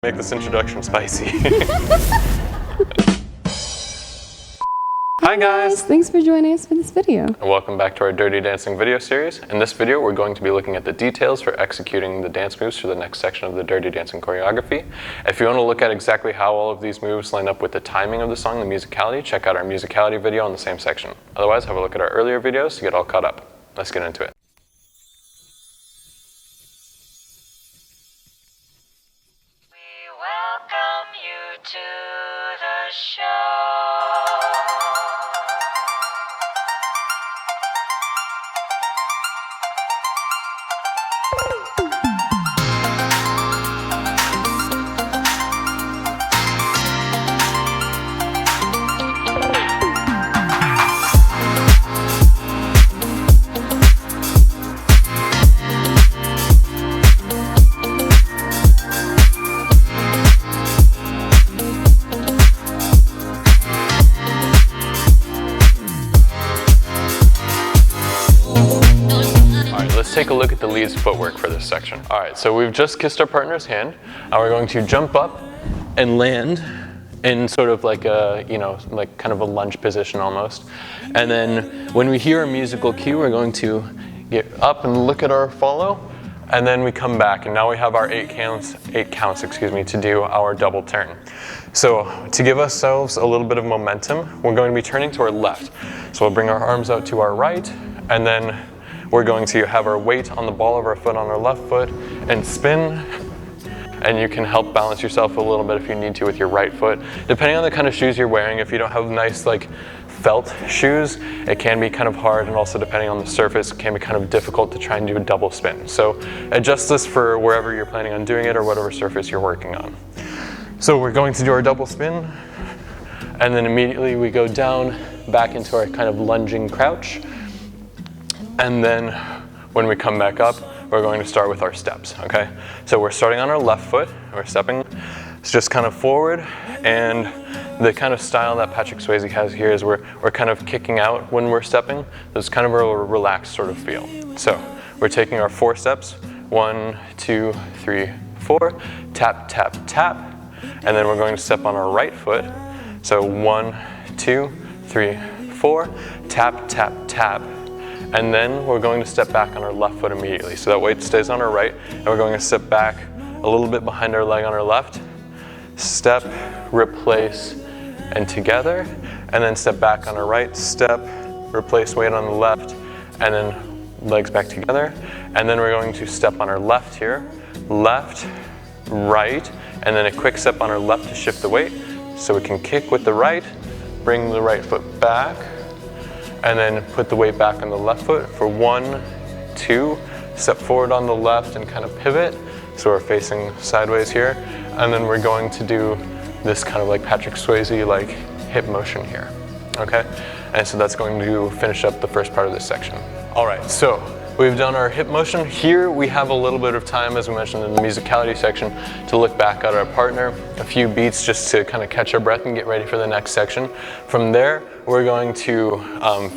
Make this introduction spicy. Hi guys! Thanks for joining us for this video. And welcome back to our Dirty Dancing video series. In this video, we're going to be looking at the details for executing the dance moves for the next section of the Dirty Dancing choreography. If you want to look at exactly how all of these moves line up with the timing of the song, the musicality, check out our musicality video in the same section. Otherwise, have a look at our earlier videos to get all caught up. Let's get into it. Welcome you to the show. Let's take a look at the lead's footwork for this section. All right, so we've just kissed our partner's hand, and we're going to jump up and land in sort of like a, like kind of a lunge position almost. And then when we hear a musical cue, we're going to get up and look at our follow, and then we come back, and now we have our eight counts, to do our double turn. So to give ourselves a little bit of momentum, we're going to be turning to our left. So we'll bring our arms out to our right, and then we're going to have our weight on the ball of our foot on our left foot and spin. And you can help balance yourself a little bit if you need to with your right foot. Depending on the kind of shoes you're wearing, if you don't have nice like felt shoes, it can be kind of hard, and also depending on the surface, it can be kind of difficult to try and do a double spin. So adjust this for wherever you're planning on doing it or whatever surface you're working on. So we're going to do our double spin, and then immediately we go down back into our kind of lunging crouch. And then when we come back up, we're going to start with our steps, okay? So we're starting on our left foot, we're stepping. It's just kind of forward, and the kind of style that Patrick Swayze has here is we're kind of kicking out when we're stepping. There's kind of a relaxed sort of feel. So we're taking our 4 steps, 1, 2, 3, 4, tap, tap, tap, and then we're going to step on our right foot. So 1, 2, 3, 4, tap, tap, tap. And then we're going to step back on our left foot immediately. So that weight stays on our right, and we're going to step back a little bit behind our leg on our left. Step, replace, and together. And then step back on our right, step, replace weight on the left, and then legs back together. And then we're going to step on our left here, left, right, and then a quick step on our left to shift the weight. So we can kick with the right, bring the right foot back, and then put the weight back on the left foot for 1, 2, step forward on the left and kind of pivot. So we're facing sideways here. And then we're going to do this kind of like Patrick Swayze like hip motion here, okay? And so that's going to finish up the first part of this section. All right, so we've done our hip motion. Here we have a little bit of time, as we mentioned in the musicality section, to look back at our partner, a few beats just to kind of catch our breath and get ready for the next section. From there, we're going to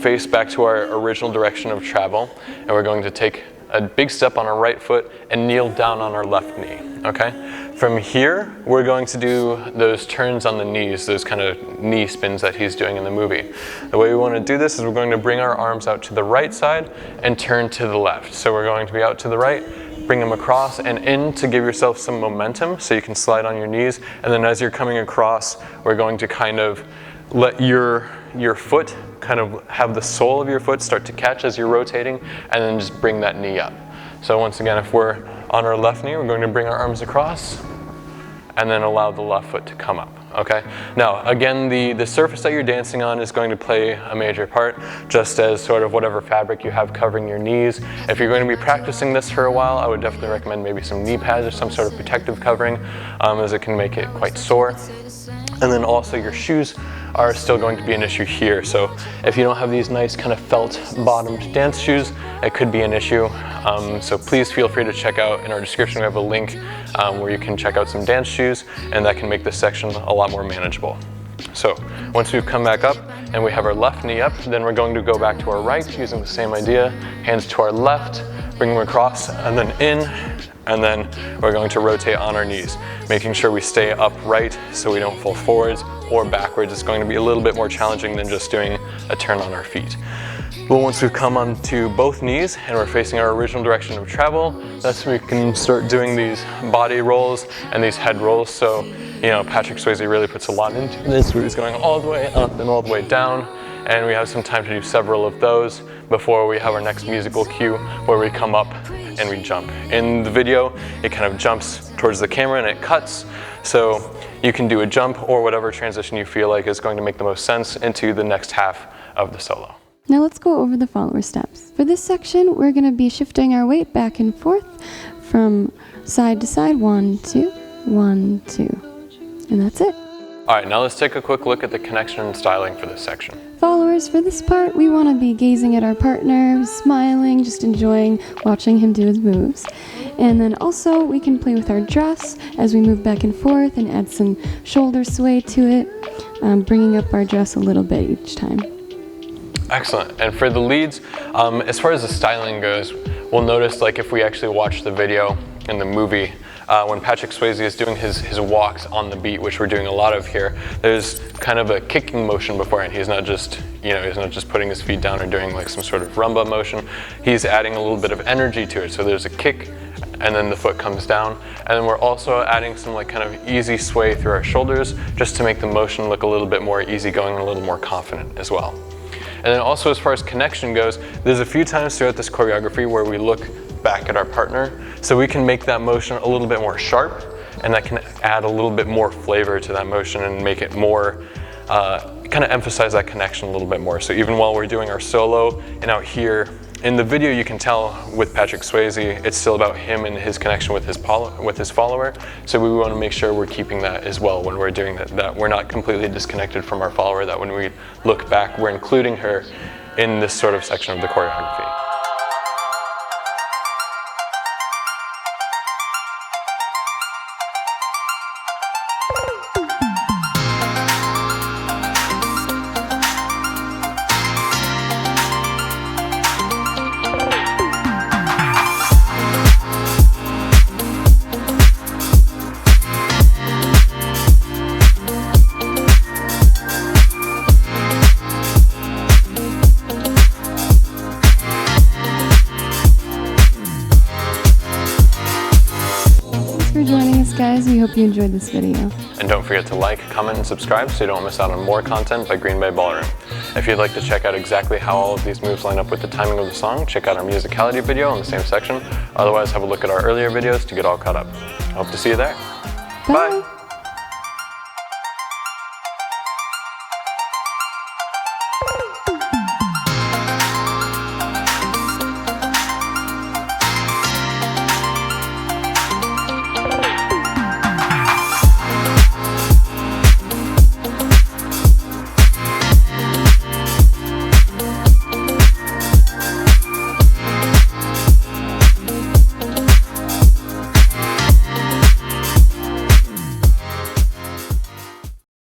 face back to our original direction of travel, and we're going to take a big step on our right foot and kneel down on our left knee, okay? From here, we're going to do those turns on the knees, those kind of knee spins that he's doing in the movie. The way we want to do this is we're going to bring our arms out to the right side and turn to the left. So we're going to be out to the right, bring them across and in to give yourself some momentum so you can slide on your knees. And then as you're coming across, we're going to kind of let your foot kind of have the sole of your foot start to catch as you're rotating, and then just bring that knee up. So once again, if we're on our left knee, we're going to bring our arms across and then allow the left foot to come up, okay? Now, again, the surface that you're dancing on is going to play a major part, just as sort of whatever fabric you have covering your knees. If you're going to be practicing this for a while, I would definitely recommend maybe some knee pads or some sort of protective covering, as it can make it quite sore. And then also your shoes are still going to be an issue here. So if you don't have these nice kind of felt bottomed dance shoes, it could be an issue. So please feel free to check out in our description. We have a link where you can check out some dance shoes, and that can make this section a lot more manageable. So once we've come back up and we have our left knee up, then we're going to go back to our right using the same idea. Hands to our left, bring them across, and then in, and then we're going to rotate on our knees, making sure we stay upright so we don't fall forwards or backwards. It's going to be a little bit more challenging than just doing a turn on our feet. But once we've come onto both knees and we're facing our original direction of travel, that's when we can start doing these body rolls and these head rolls. So, you know, Patrick Swayze really puts a lot into this, where he's going all the way up and all the way down. And we have some time to do several of those before we have our next musical cue where we come up and we jump. In the video, it kind of jumps towards the camera and it cuts. So you can do a jump or whatever transition you feel like is going to make the most sense into the next half of the solo. Now let's go over the follower steps. For this section, we're going to be shifting our weight back and forth from side to side. 1, 2, 1, 2. And that's it. All right, now let's take a quick look at the connection and styling for this section. Followers, for this part, we want to be gazing at our partner, smiling, just enjoying watching him do his moves. And then also we can play with our dress as we move back and forth and add some shoulder sway to it, bringing up our dress a little bit each time. Excellent. And for the leads, as far as the styling goes, we'll notice, like, if we actually watch the video in the movie, when Patrick Swayze is doing his walks on the beat, which we're doing a lot of here, there's kind of a kicking motion beforehand. He's not just, he's not just putting his feet down or doing like some sort of rumba motion. He's adding a little bit of energy to it. So there's a kick, and then the foot comes down. And then we're also adding some like kind of easy sway through our shoulders, just to make the motion look a little bit more easygoing and a little more confident as well. And then also, as far as connection goes, there's a few times throughout this choreography where we look back at our partner, so we can make that motion a little bit more sharp, and that can add a little bit more flavor to that motion and make it more, kind of emphasize that connection a little bit more. So even while we're doing our solo and out here, in the video you can tell with Patrick Swayze, it's still about him and his connection with his follower. So we want to make sure we're keeping that as well when we're doing that we're not completely disconnected from our follower, that when we look back, we're including her in this sort of section of the choreography. Guys, we hope you enjoyed this video. And don't forget to like, comment, and subscribe so you don't miss out on more content by Green Bay Ballroom. If you'd like to check out exactly how all of these moves line up with the timing of the song, check out our musicality video in the same section. Otherwise, have a look at our earlier videos to get all caught up. I hope to see you there. Bye. Bye.